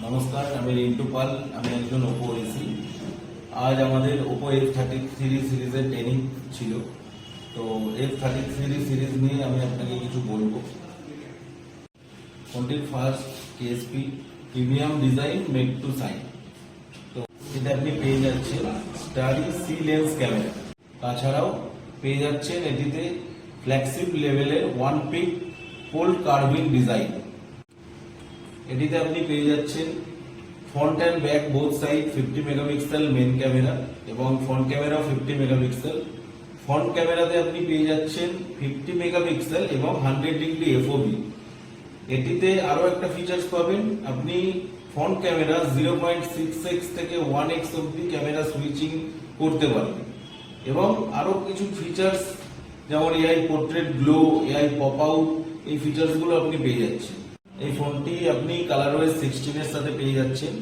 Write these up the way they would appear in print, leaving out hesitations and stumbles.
নমস্কার, আমি রিন্টু পাল। আমি একজন ওপো এসি। আজ আমাদের ওপো F33 সিরিজের ট্রেনিং ছিল। তো F33 সিরিজ নিয়ে আমি আপনাকে কিছু বলবো। ফোনটির first KSP premium design made to sign. তো এটা আপনি পেয়ে যাচ্ছেন স্টাডি সি লেন্স ক্যামেরা। তাছাড়াও পেয়ে যাচ্ছেন এটিতে ফ্ল্যাগশিপ লেভেলের one pick fold curving design. এটিতে আপনি পেয়ে যাচ্ছেন front and back both side 50 megapixel main camera এবং ফ্রন্ট ক্যামেরা 50 মেগাপিক্সেল। ফ্রন্ট ক্যামেরাতে আপনি পেয়ে যাচ্ছেন 50 মেগাপিক্সেল এবং 100 ডিগ্রি এফওবি। এটিতে আরো একটা ফিচার্স পাবেন, আপনি ফ্রন্ট ক্যামেরা 0.6x থেকে 1x অব্দি ক্যামেরা সুইচিং করতে পারবেন এবং আরো কিছু ফিচার্স যেমন AI portrait glow, AI pop out, এই ফিচার্স গুলো আপনি পেয়ে যাচ্ছেন। এই ফোনটি আপনি কালারওয়েজ 16 এর সাথে পেয়ে যাচ্ছেন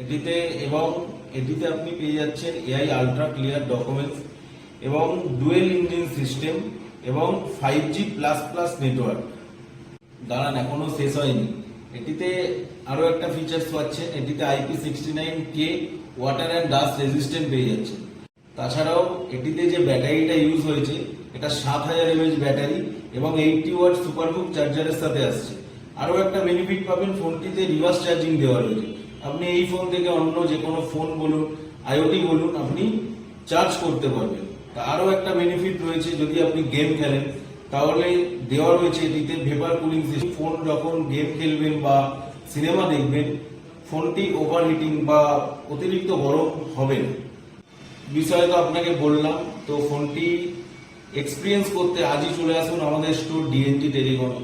এটিতে আপনি পেয়ে যাচ্ছেন এআই আলট্রা ক্লিয়ার ডকুমেন্টস এবং ডুয়েল ইঞ্জিন সিস্টেম এবং 5G++ নেটওয়ার্ক। দাঁড়ান, এখনো শেষ হয়নি। এটিতে আরো একটা ফিচার্স পাচ্ছেন, এটিতে IP69K water and dust resistant পেয়ে যাচ্ছেন। তাছাড়াও এটিতে যে ব্যাটারিটা ইউজ হয়েছে এটা 7000 mAh ব্যাটারি এবং 80 ওয়াট সুপারহুক চার্জারের সাথে আসছে। আরো একটা বেনিফিট পাবেন, ফোনটিতে রিভার্স চার্জিং দেওয়া রয়েছে। আপনি এই ফোন থেকে অন্য যে কোনো ফোন বলুন, আইওটি বলুন, আপনি চার্জ করতে পারবেন। তা আরো একটা বেনিফিট রয়েছে, যদি আপনি গেম খেলেন তাহলে দেওয়া রয়েছে এটিতে ভেপার কুলিং সিস্টেম। ফোন যখন গেম খেলবেন বা সিনেমা দেখবেন, ফোনটি ওভারহিটিং বা অতিরিক্ত গরম হবে না। বিষয় তো আপনাকে বললাম। তো ফোনটি এক্সপিরিয়েন্স করতে আজই চলে আসুন আমাদের স্টোর DNG টেলিকমে।